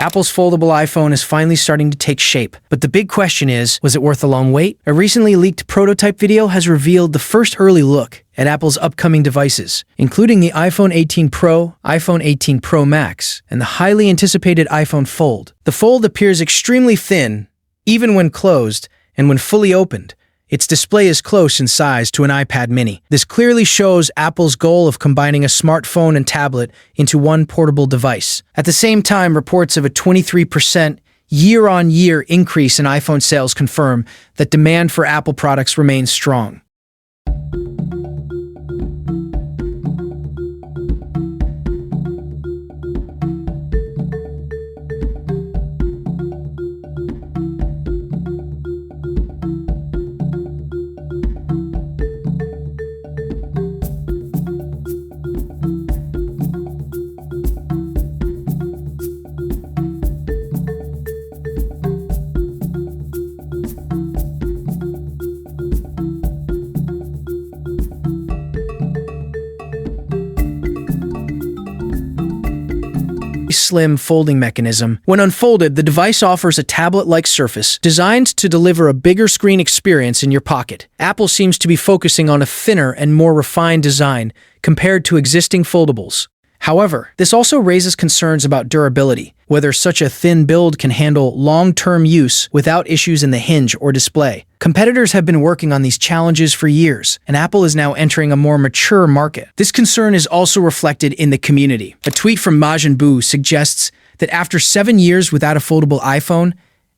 Apple's foldable iPhone is finally starting to take shape, but the big question is, was it worth the long wait? A recently leaked prototype video has revealed the first early look at Apple's upcoming devices, including the iPhone 18 Pro, iPhone 18 Pro Max, and the highly anticipated iPhone Fold. The Fold appears extremely thin, even when closed, and when fully opened, its display is close in size to an iPad mini. This clearly shows Apple's goal of combining a smartphone and tablet into one portable device. At the same time, reports of a 23% year-on-year increase in iPhone sales confirm that demand for Apple products remains strong. Slim folding mechanism. When unfolded, the device offers a tablet-like surface designed to deliver a bigger screen experience in your pocket. Apple seems to be focusing on a thinner and more refined design compared to existing foldables. However, this also raises concerns about durability, whether such a thin build can handle long-term use without issues in the hinge or display. Competitors have been working on these challenges for years, and Apple is now entering a more mature market. This concern is also reflected in the community. A tweet from Majin Buu suggests that after 7 years without a foldable iPhone,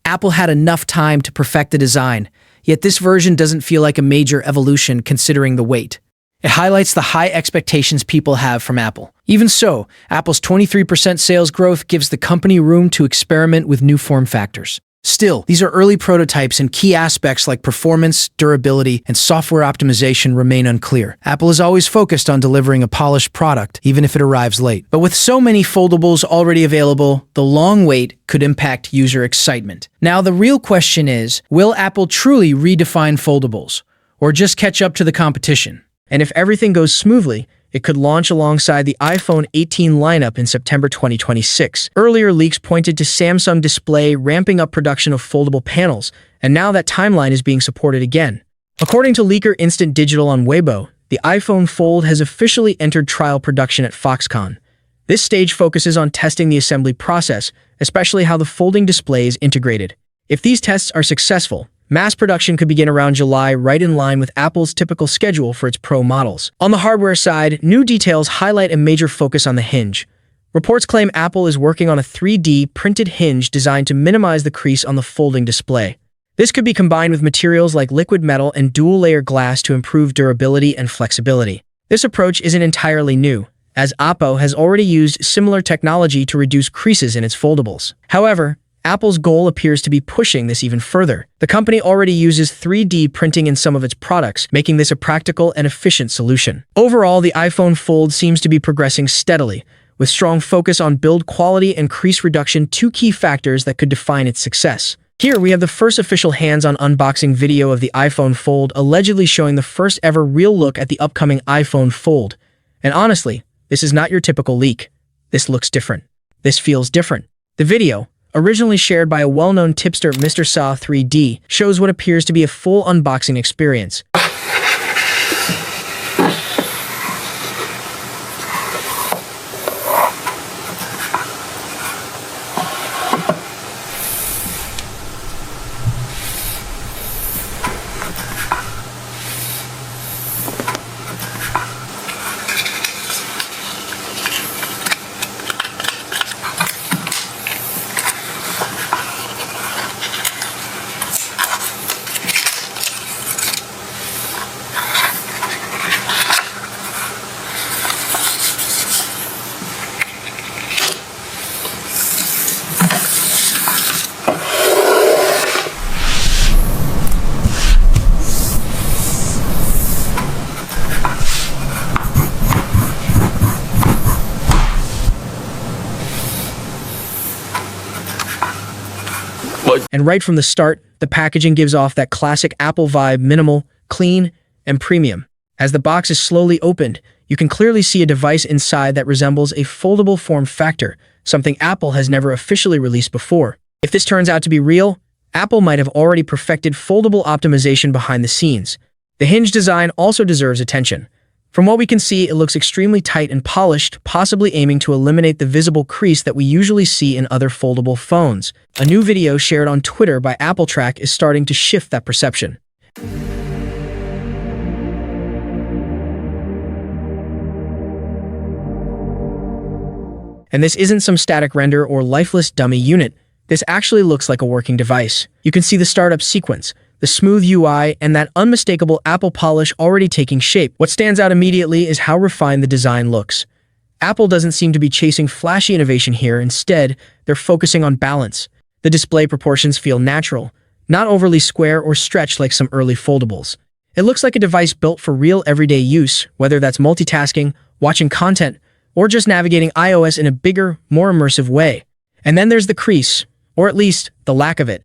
Apple had enough time to perfect the design, yet this version doesn't feel like a major evolution considering the wait. It highlights the high expectations people have from Apple. Even so, Apple's 23% sales growth gives the company room to experiment with new form factors. Still, these are early prototypes and key aspects like performance, durability, and software optimization remain unclear. Apple is always focused on delivering a polished product, even if it arrives late. But with so many foldables already available, the long wait could impact user excitement. Now, the real question is, will Apple truly redefine foldables, or just catch up to the competition? And if everything goes smoothly, it could launch alongside the iPhone 18 lineup in September 2026. Earlier leaks pointed to Samsung Display ramping up production of foldable panels, and now that timeline is being supported again. According to leaker Instant Digital on Weibo, the iPhone Fold has officially entered trial production at Foxconn. This stage focuses on testing the assembly process, especially how the folding display is integrated. If these tests are successful, mass production could begin around July, right in line with Apple's typical schedule for its Pro models. On the hardware side, new details highlight a major focus on the hinge. Reports claim Apple is working on a 3D printed hinge designed to minimize the crease on the folding display. This could be combined with materials like liquid metal and dual-layer glass to improve durability and flexibility. This approach isn't entirely new, as Oppo has already used similar technology to reduce creases in its foldables. However, Apple's goal appears to be pushing this even further. The company already uses 3D printing in some of its products, making this a practical and efficient solution. Overall, the iPhone Fold seems to be progressing steadily, with strong focus on build quality and crease reduction, two key factors that could define its success. Here we have the first official hands-on unboxing video of the iPhone Fold, allegedly showing the first ever real look at the upcoming iPhone Fold. And honestly, this is not your typical leak. This looks different. This feels different. The video, originally shared by a well-known tipster Mr. Saw 3D, shows what appears to be a full unboxing experience. And right from the start, the packaging gives off that classic Apple vibe: minimal, clean, and premium. As the box is slowly opened, you can clearly see a device inside that resembles a foldable form factor, something Apple has never officially released before. If this turns out to be real, Apple might have already perfected foldable optimization behind the scenes. The hinge design also deserves attention. From what we can see, it looks extremely tight and polished, possibly aiming to eliminate the visible crease that we usually see in other foldable phones. A new video shared on Twitter by Apple Track is starting to shift that perception. And this isn't some static render or lifeless dummy unit. This actually looks like a working device. You can see the startup sequence, the smooth UI, and that unmistakable Apple polish already taking shape. What stands out immediately is how refined the design looks. Apple doesn't seem to be chasing flashy innovation here. Instead, they're focusing on balance. The display proportions feel natural, not overly square or stretched like some early foldables. It looks like a device built for real everyday use, whether that's multitasking, watching content, or just navigating iOS in a bigger, more immersive way. And then there's the crease, or at least the lack of it.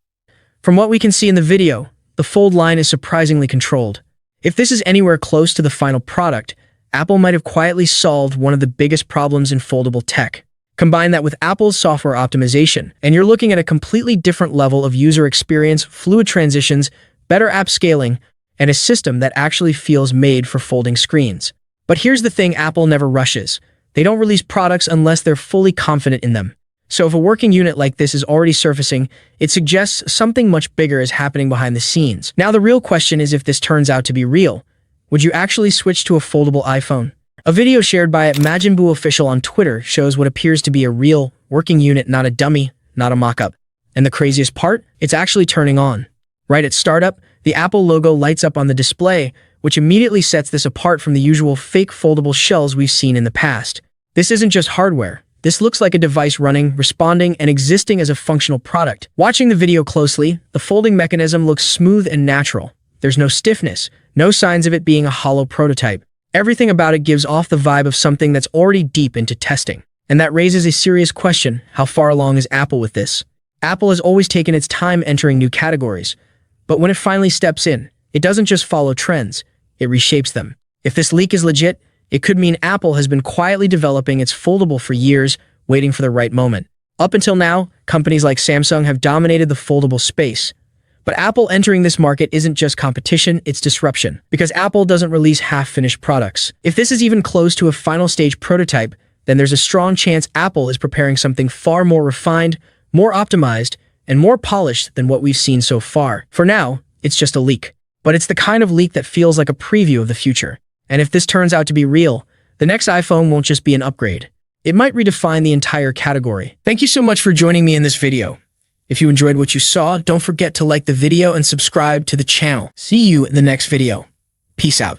From what we can see in the video, the fold line is surprisingly controlled. If this is anywhere close to the final product, Apple might have quietly solved one of the biggest problems in foldable tech. Combine that with Apple's software optimization, and you're looking at a completely different level of user experience, fluid transitions, better app scaling, and a system that actually feels made for folding screens. But here's the thing: Apple never rushes. They don't release products unless they're fully confident in them. So if a working unit like this is already surfacing, it suggests something much bigger is happening behind the scenes. Now the real question is, if this turns out to be real, would you actually switch to a foldable iPhone? A video shared by Majinbuu Official on Twitter shows what appears to be a real, working unit, not a dummy, not a mock-up. And the craziest part? It's actually turning on. Right at startup, the Apple logo lights up on the display, which immediately sets this apart from the usual fake foldable shells we've seen in the past. This isn't just hardware. This looks like a device running, responding, and existing as a functional product. Watching the video closely, the folding mechanism looks smooth and natural. There's no stiffness, no signs of it being a hollow prototype. Everything about it gives off the vibe of something that's already deep into testing. And that raises a serious question: how far along is Apple with this? Apple has always taken its time entering new categories, but when it finally steps in, it doesn't just follow trends, it reshapes them. If this leak is legit, it could mean Apple has been quietly developing its foldable for years, waiting for the right moment. Up until now, companies like Samsung have dominated the foldable space. But Apple entering this market isn't just competition, it's disruption. Because Apple doesn't release half-finished products. If this is even close to a final stage prototype, then there's a strong chance Apple is preparing something far more refined, more optimized, and more polished than what we've seen so far. For now, it's just a leak. But it's the kind of leak that feels like a preview of the future. And if this turns out to be real, the next iPhone won't just be an upgrade. It might redefine the entire category. Thank you so much for joining me in this video. If you enjoyed what you saw, don't forget to like the video and subscribe to the channel. See you in the next video. Peace out.